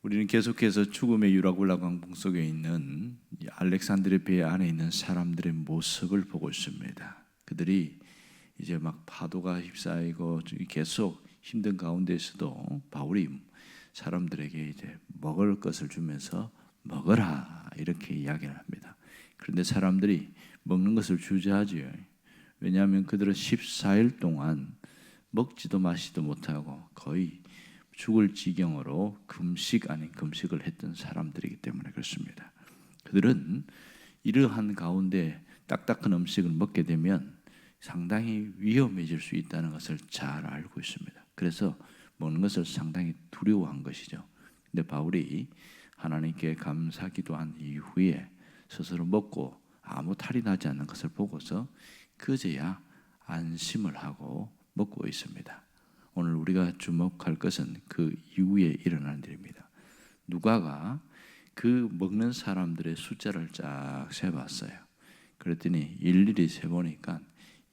우리는 계속해서 죽음의 유라굴라 광풍 속에 있는 알렉산드리아 배 안에 있는 사람들의 모습을 보고 있습니다. 그들이 이제 막 파도가 휩싸이고 계속 힘든 가운데서도 바울이 사람들에게 이제 먹을 것을 주면서 먹어라 이렇게 이야기를 합니다. 그런데 사람들이 먹는 것을 주저하지요. 왜냐하면 그들은 14일 동안 먹지도 마시도 못하고 거의 죽을 지경으로 금식 아닌 금식을 했던 사람들이기 때문에 그렇습니다. 그들은 이러한 가운데 딱딱한 음식을 먹게 되면 상당히 위험해질 수 있다는 것을 잘 알고 있습니다. 그래서 먹는 것을 상당히 두려워한 것이죠. 근데 바울이 하나님께 감사 기도한 이후에 스스로 먹고 아무 탈이 나지 않는 것을 보고서 그제야 안심을 하고 먹고 있습니다. 오늘 우리가 주목할 것은 그 이후에 일어난 일입니다. 누가가 그 먹는 사람들의 숫자를 쫙 세봤어요. 그랬더니 일일이 세보니까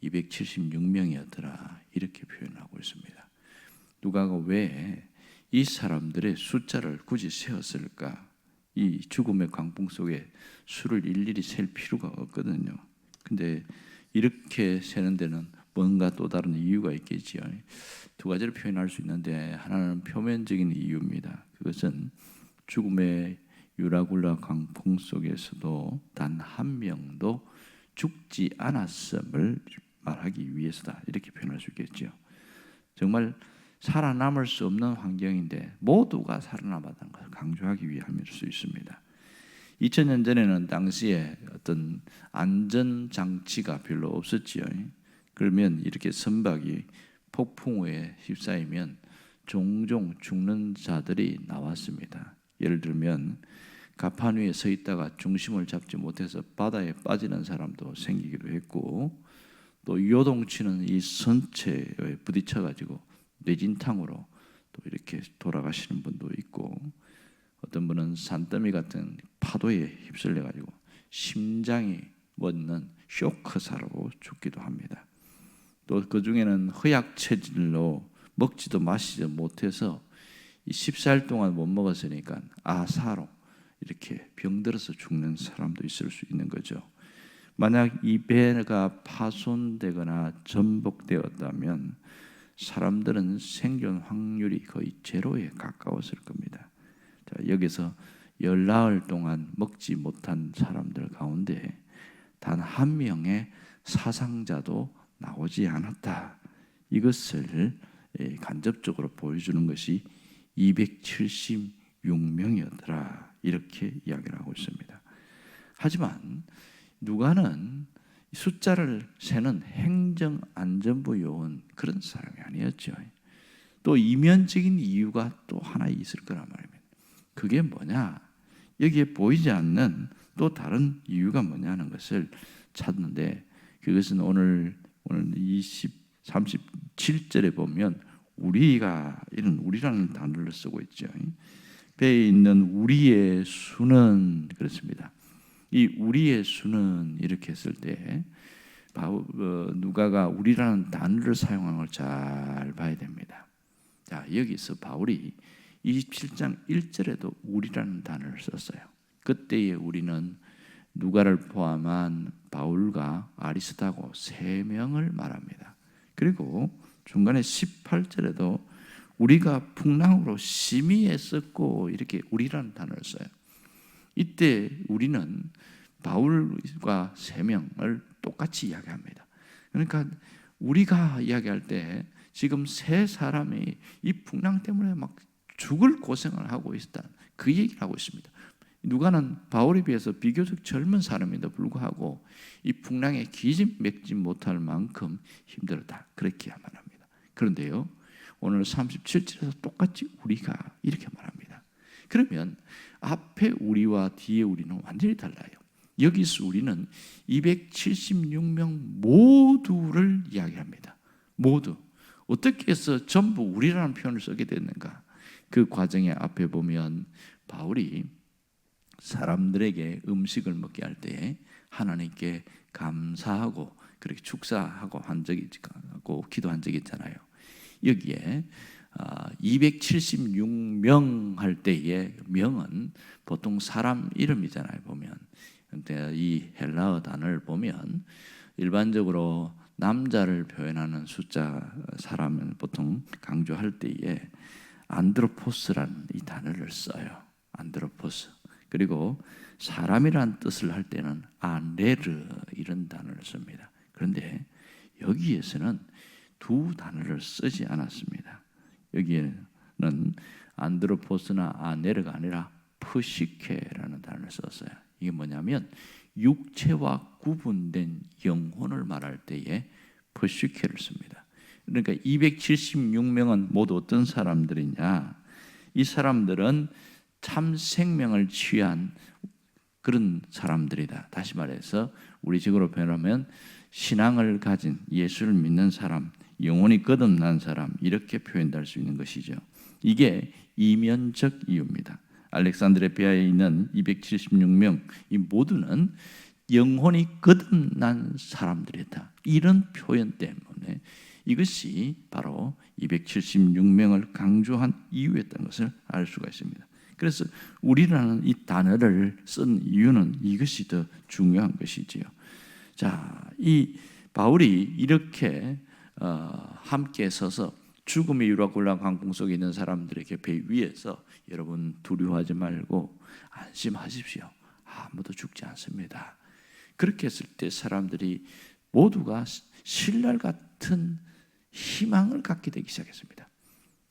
276명이었더라 이렇게 표현하고 있습니다. 누가가 왜 이 사람들의 숫자를 굳이 세었을까? 이 죽음의 광풍 속에 수를 일일이 셀 필요가 없거든요. 근데 이렇게 세는 데는 뭔가 또 다른 이유가 있겠지요. 두 가지로 표현할 수 있는데 하나는 표면적인 이유입니다. 그것은 죽음의 유라굴라 광풍 속에서도 단 한 명도 죽지 않았음을 말하기 위해서다 이렇게 표현할 수 있겠죠. 정말 살아남을 수 없는 환경인데 모두가 살아남았다는 것을 강조하기 위함일 수 있습니다. 2000년 전에는 당시에 어떤 안전장치가 별로 없었지요. 그러면 이렇게 선박이 폭풍우에 휩싸이면 종종 죽는 자들이 나왔습니다. 예를 들면 갑판 위에 서 있다가 중심을 잡지 못해서 바다에 빠지는 사람도 생기기도 했고, 또 요동치는 이 선체에 부딪혀가지고 뇌진탕으로 또 이렇게 돌아가시는 분도 있고, 어떤 분은 산더미 같은 파도에 휩쓸려가지고 심장이 멎는 쇼크사로 죽기도 합니다. 또 그 중에는 허약 체질로 먹지도 마시지도 못해서 14일 동안 못 먹었으니까 아사로 이렇게 병들어서 죽는 사람도 있을 수 있는 거죠. 만약 이 배가 파손되거나 전복되었다면 사람들은 생존 확률이 거의 제로에 가까웠을 겁니다. 자, 여기서 열나흘 동안 먹지 못한 사람들 가운데 단 한 명의 사상자도 나오지 않았다. 이것을 간접적으로 보여주는 것이 276명이었더라 이렇게 이야기를 하고 있습니다. 하지만 누가는 숫자를 세는 행정안전부 요원 그런 사람이 아니었죠. 또 이면적인 이유가 또 하나 있을 거란 말입니다. 그게 뭐냐? 여기에 보이지 않는 또 다른 이유가 뭐냐는 것을 찾는데, 그것은 오늘 37절에 보면 우리가 이런 우리라는 단어를 쓰고 있죠. 배에 있는 우리의 수는 그렇습니다. 이 우리의 수는 이렇게 했을 때 누가가 우리라는 단어를 사용한 걸 잘 봐야 됩니다. 자, 여기서 바울이 27장 1절에도 우리라는 단어를 썼어요. 그때의 우리는 누가를 포함한 바울과 아리스다고 3명을 말합니다. 그리고 중간에 18절에도 우리가 풍랑으로 심히 애썼고 이렇게 우리라는 단어를 써요. 이때 우리는 바울과 3명을 똑같이 이야기합니다. 그러니까 우리가 이야기할 때 지금 3사람이 이 풍랑 때문에 막 죽을 고생을 하고 있다, 그 얘기를 하고 있습니다. 누가는 바울에 비해서 비교적 젊은 사람인데 불구하고 이 풍랑에 기진맥지 못할 만큼 힘들었다, 그렇게 말합니다. 그런데요, 오늘 37절에서 똑같이 우리가 이렇게 말합니다. 그러면 앞에 우리와 뒤에 우리는 완전히 달라요. 여기서 우리는 276명 모두를 이야기합니다. 모두. 어떻게 해서 전부 우리라는 표현을 쓰게 됐는가? 그 과정에 앞에 보면 바울이 사람들에게 음식을 먹게 할 때 하나님께 감사하고 그렇게 축사하고 한 적이 있고 기도한 적이 있잖아요. 여기에 276명 할 때의 명은 보통 사람 이름이잖아요. 보면 근데 이 헬라어 단어를 보면 일반적으로 남자를 표현하는 숫자 사람은 보통 강조할 때에 안드로포스라는 이 단어를 써요. 안드로포스. 그리고 사람이라는 뜻을 할 때는 아네르 이런 단어를 씁니다. 그런데 여기에서는 두 단어를 쓰지 않았습니다. 여기에는 안드로포스나 아네르가 아니라 프시케라는 단어를 썼어요. 이게 뭐냐면 육체와 구분된 영혼을 말할 때에 프시케를 씁니다. 그러니까 276명은 모두 어떤 사람들이냐? 이 사람들은 참 생명을 취한 그런 사람들이다. 다시 말해서 우리 식으로 표현하면 신앙을 가진 예수를 믿는 사람, 영혼이 거듭난 사람 이렇게 표현할 수 있는 것이죠. 이게 이면적 이유입니다. 알렉산드리아에 있는 276명 이 모두는 영혼이 거듭난 사람들이다. 이런 표현 때문에 이것이 바로 276명을 강조한 이유였던 것을 알 수가 있습니다. 그래서 우리라는 이 단어를 쓴 이유는 이것이 더 중요한 것이지요. 자, 이 바울이 이렇게 함께 서서 죽음의 유라굴라 광풍 속에 있는 사람들에게 배 위에서 여러분 두려워하지 말고 안심하십시오. 아무도 죽지 않습니다. 그렇게 했을 때 사람들이 모두가 신랄 같은 희망을 갖게 되기 시작했습니다.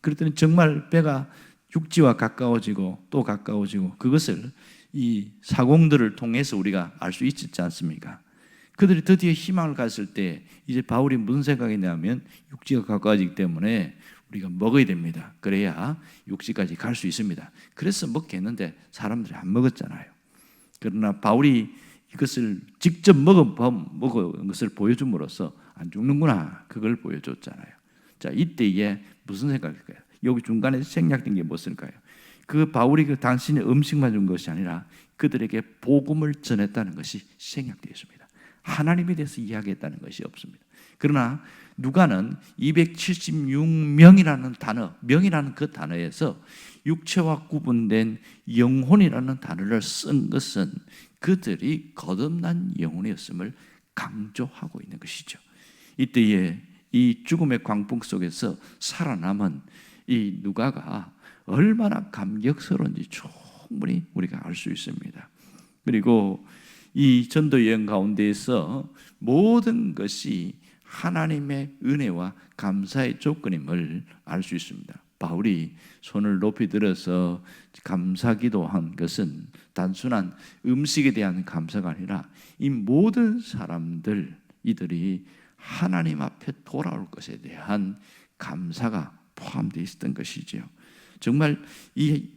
그랬더니 정말 배가 육지와 가까워지고 또 가까워지고 그것을 이 사공들을 통해서 우리가 알 수 있지 않습니까? 그들이 드디어 희망을 가졌을 때 이제 바울이 무슨 생각이냐면 육지가 가까워지기 때문에 우리가 먹어야 됩니다. 그래야 육지까지 갈 수 있습니다. 그래서 먹겠는데 사람들이 안 먹었잖아요. 그러나 바울이 이것을 직접 먹은 것을 보여줌으로써 안 죽는구나 그걸 보여줬잖아요. 자, 이때에 무슨 생각일까요? 여기 중간에 생략된 게 무엇일까요? 그 바울이 그 당신의 음식만 준 것이 아니라 그들에게 복음을 전했다는 것이 생략되어 있습니다. 하나님에 대해서 이야기했다는 것이 없습니다. 그러나 누가는 276명이라는 단어, 명이라는 그 단어에서 육체와 구분된 영혼이라는 단어를 쓴 것은 그들이 거듭난 영혼이었음을 강조하고 있는 것이죠. 이때에 이 죽음의 광풍 속에서 살아남은 이 누가가 얼마나 감격스러운지 충분히 우리가 알 수 있습니다. 그리고 이 전도 여행 가운데에서 모든 것이 하나님의 은혜와 감사의 조건임을 알 수 있습니다. 바울이 손을 높이 들어서 감사기도한 것은 단순한 음식에 대한 감사가 아니라 이 모든 사람들 이들이 하나님 앞에 돌아올 것에 대한 감사가 포함되어 있었던 것이지요. 정말 이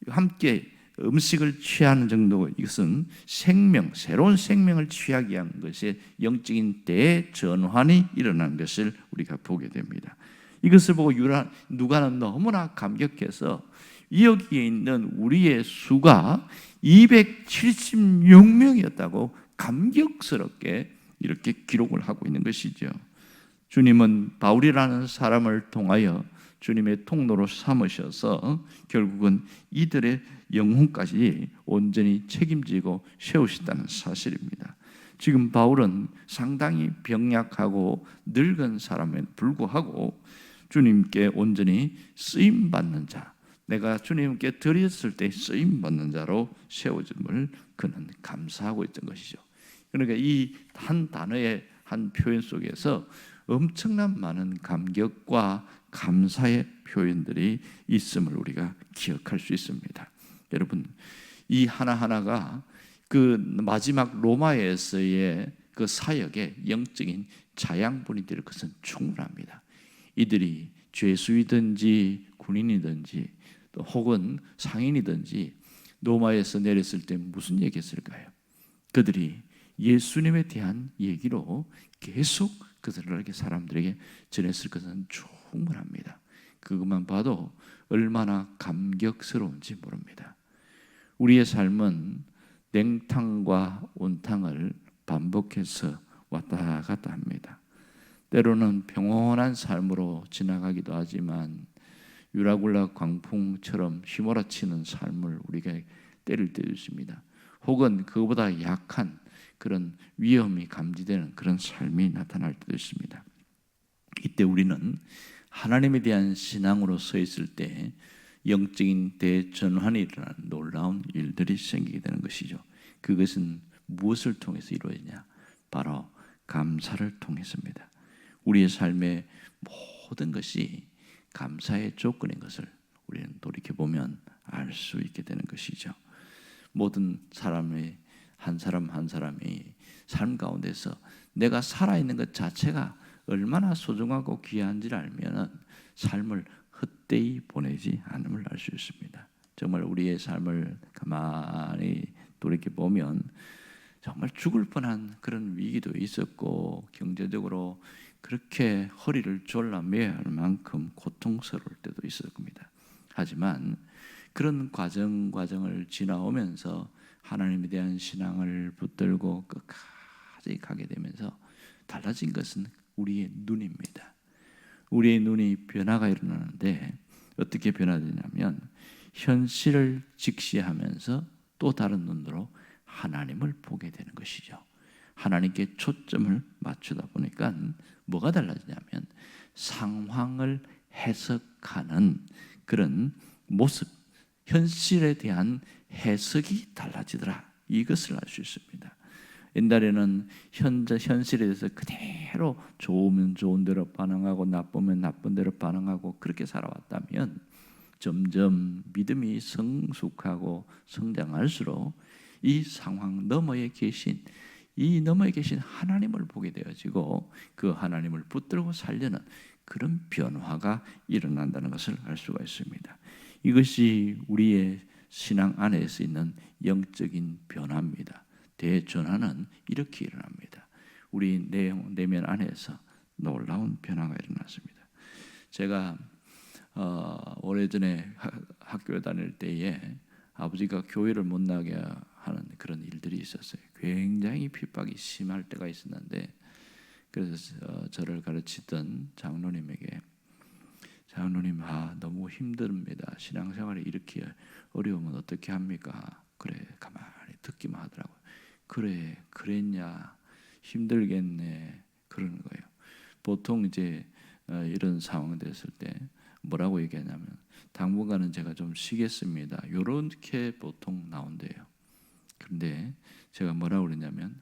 함께 음식을 취하는 정도 이것은 생명, 새로운 생명을 취하기 위한 것이 영적인 대전환이 일어난 것을 우리가 보게 됩니다. 이것을 보고 누가는 너무나 감격해서 여기에 있는 우리의 수가 276명이었다고 감격스럽게 이렇게 기록을 하고 있는 것이죠. 주님은 바울이라는 사람을 통하여 주님의 통로로 삼으셔서 결국은 이들의 영혼까지 온전히 책임지고 세우셨다는 사실입니다. 지금 바울은 상당히 병약하고 늙은 사람에 불구하고 주님께 온전히 쓰임받는 자, 내가 주님께 드렸을 때 쓰임받는 자로 세워짐을 그는 감사하고 있던 것이죠. 그러니까 이 한 단어의 한 표현 속에서 엄청난 많은 감격과 감사의 표현들이 있음을 우리가 기억할 수 있습니다. 여러분, 이 하나하나가 그 마지막 로마에서의 그 사역의 영적인 자양분이 될 것은 충분합니다. 이들이 죄수이든지 군인이든지 또 혹은 상인이든지 로마에서 내렸을 때 무슨 얘기했을까요? 그들이 예수님에 대한 얘기로 계속 그들에게 사람들에게 전했을 것은 충분합니다. 그것만 봐도 얼마나 감격스러운지 모릅니다. 우리의 삶은 냉탕과 온탕을 반복해서 왔다 갔다 합니다. 때로는 평온한 삶으로 지나가기도 하지만 유라굴라 광풍처럼 휘몰아치는 삶을 우리가 때릴 때도 있습니다. 혹은 그보다 약한 그런 위험이 감지되는 그런 삶이 나타날 때도 있습니다. 이때 우리는 하나님에 대한 신앙으로 서 있을 때 영적인 대전환이 일어나는 놀라운 일들이 생기게 되는 것이죠. 그것은 무엇을 통해서 이루어지냐? 바로 감사를 통해서입니다. 우리의 삶의 모든 것이 감사의 조건인 것을 우리는 돌이켜보면 알 수 있게 되는 것이죠. 모든 사람의 한 사람 한 사람이 삶 가운데서 내가 살아있는 것 자체가 얼마나 소중하고 귀한지를 알면 삶을 헛되이 보내지 않음을 알 수 있습니다. 정말 우리의 삶을 가만히 돌이켜보면 정말 죽을 뻔한 그런 위기도 있었고 경제적으로 그렇게 허리를 졸라매야 할 만큼 고통스러울 때도 있을 겁니다. 하지만 그런 과정을 지나오면서 하나님에 대한 신앙을 붙들고 끝까지 가게 되면서 달라진 것은 우리의 눈입니다. 우리의 눈이 변화가 일어나는데 어떻게 변화되냐면 현실을 직시하면서 또 다른 눈으로 하나님을 보게 되는 것이죠. 하나님께 초점을 맞추다 보니까 뭐가 달라지냐면 상황을 해석하는 그런 모습, 현실에 대한 해석이 달라지더라. 이것을 알 수 있습니다. 옛날에는 현실에 대해서 그대로 좋으면 좋은 대로 반응하고 나쁘면 나쁜 대로 반응하고 그렇게 살아왔다면 점점 믿음이 성숙하고 성장할수록 이 상황 너머에 계신 하나님을 보게 되어지고 그 하나님을 붙들고 살려는 그런 변화가 일어난다는 것을 알 수가 있습니다. 이것이 우리의 신앙 안에서 있는 영적인 변화입니다. 대전환은 이렇게 일어납니다. 우리 내면 안에서 놀라운 변화가 일어났습니다. 제가 오래전에 학교에 다닐 때에 아버지가 교회를 못 나게 하는 그런 일들이 있었어요. 굉장히 핍박이 심할 때가 있었는데 그래서 저를 가르치던 장로님에게 장로님 너무 힘듭니다. 신앙생활이 이렇게 어려우면 어떻게 합니까? 그래 가만히 듣기만 하더라고요. 그래 그랬냐 힘들겠네 그러는 거예요. 보통 이제 이런 상황 됐을 때 뭐라고 얘기하냐면 당분간은 제가 좀 쉬겠습니다. 이렇게 보통 나온대요. 그런데 제가 뭐라고 그러냐면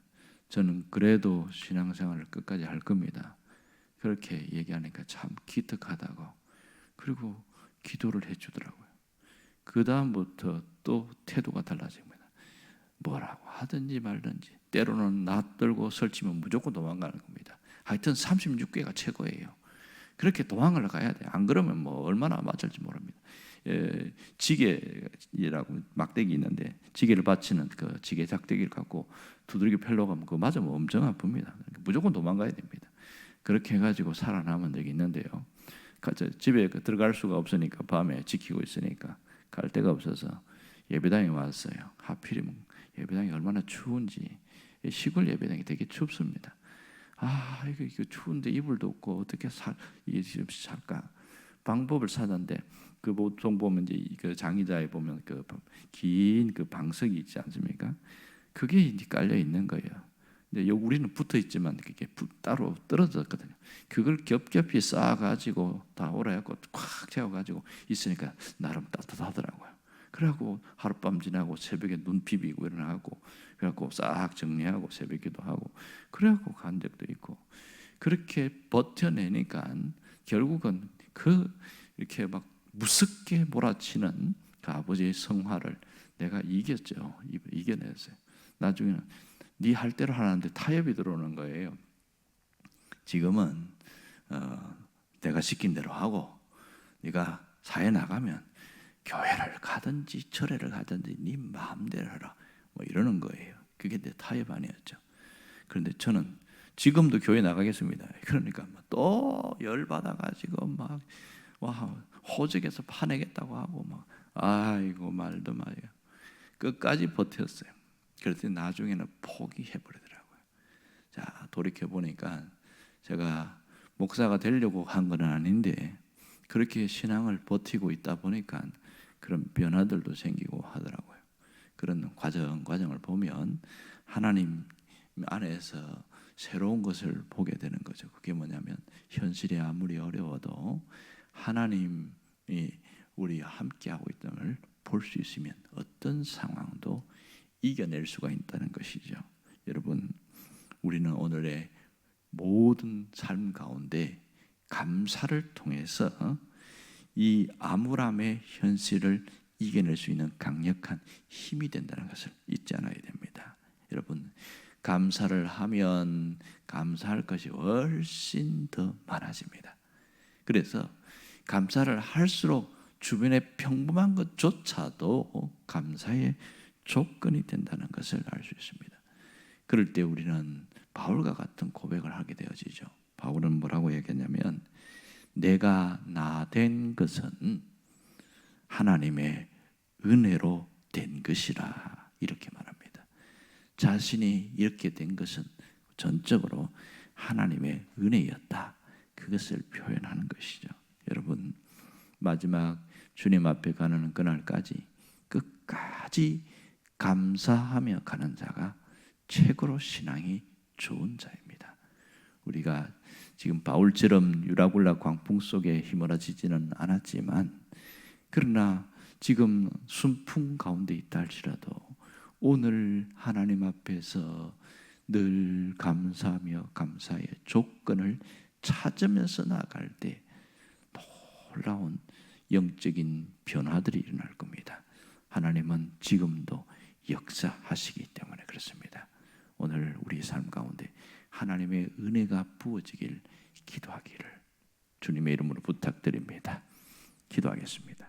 저는 그래도 신앙생활을 끝까지 할 겁니다. 그렇게 얘기하니까 참 기특하다고 그리고 기도를 해주더라고요. 그 다음부터 또 태도가 달라집니다. 뭐라고 하든지 말든지 때로는 낯들고 설치면 무조건 도망가는 겁니다. 하여튼 36개가 최고예요. 그렇게 도망을 가야 돼요. 안 그러면 뭐 얼마나 맞을지 모릅니다. 지게라고 막대기 있는데 지게를 받치는 그 지게 작대기를 갖고 두들겨 펴려고 하면 그거 맞으면 엄청 아픕니다. 무조건 도망가야 됩니다. 그렇게 해가지고 살아남은 적이 있는데요. 집에 들어갈 수가 없으니까 밤에 지키고 있으니까 갈 데가 없어서 예배당에 왔어요. 하필이면 예배당이 얼마나 추운지 시골 예배당이 되게 춥습니다. 이거 추운데 이불도 없고 어떻게 살까? 방법을 찾았는데 그 보통 보면 이제 그 장의자에 보면 그 긴 그 방석이 있지 않습니까? 그게 이제 깔려 있는 거예요. 근데 우리는 붙어 있지만 그게 따로 떨어졌거든요. 그걸 겹겹이 쌓아가지고 다 오래갖고 꽉 채워가지고 있으니까 나름 따뜻하더라고요. 그래갖고 하룻밤 지나고 새벽에 눈 비비고 일어나고 그래갖고 싹 정리하고 새벽기도 하고 그래갖고 간 적도 있고 그렇게 버텨내니까 결국은 이렇게 막 무섭게 몰아치는 그 아버지의 성화를 내가 이겼죠. 이겨냈어요. 나중에는 네 할 대로 하는데 타협이 들어오는 거예요. 지금은 내가 시킨 대로 하고 네가 사회 나가면 교회를 가든지 절에를 가든지 네 마음대로 해라 뭐 이러는 거예요. 그게 내 타협 아니었죠. 그런데 저는 지금도 교회 나가겠습니다. 그러니까 또 열받아가지고 막 호적에서 파내겠다고 하고 아이고 말도 말이야. 끝까지 버텼어요. 그랬더니 나중에는 포기해버리더라고요. 자 돌이켜보니까 제가 목사가 되려고 한 건 아닌데 그렇게 신앙을 버티고 있다 보니까 그런 변화들도 생기고 하더라고요. 그런 과정을 보면 하나님 안에서 새로운 것을 보게 되는 거죠. 그게 뭐냐면 현실이 아무리 어려워도 하나님이 우리와 함께하고 있음을 볼 수 있으면 어떤 상황도 이겨낼 수가 있다는 것이죠. 여러분, 우리는 오늘의 모든 삶 가운데 감사를 통해서 이 암울함의 현실을 이겨낼 수 있는 강력한 힘이 된다는 것을 잊지 않아야 됩니다. 여러분, 감사를 하면 감사할 것이 훨씬 더 많아집니다. 그래서 감사를 할수록 주변의 평범한 것조차도 감사의 조건이 된다는 것을 알 수 있습니다. 그럴 때 우리는 바울과 같은 고백을 하게 되어지죠. 바울은 뭐라고 얘기했냐면 내가 나 된 것은 하나님의 은혜로 된 것이라 이렇게 말합니다. 자신이 이렇게 된 것은 전적으로 하나님의 은혜였다. 그것을 표현하는 것이죠. 여러분, 마지막 주님 앞에 가는 그날까지 끝까지 감사하며 가는 자가 최고로 신앙이 좋은 자입니다. 우리가 지금 바울처럼 유라굴라 광풍 속에 휘몰아지지는 않았지만 그러나 지금 순풍 가운데 있다 할지라도 오늘 하나님 앞에서 늘 감사하며 감사의 조건을 찾으면서 나아갈 때 놀라운 영적인 변화들이 일어날 겁니다. 하나님은 지금도 역사하시기 때문에 그렇습니다. 오늘 우리 삶 가운데 하나님의 은혜가 부어지길 기도하기를 주님의 이름으로 부탁드립니다. 기도하겠습니다.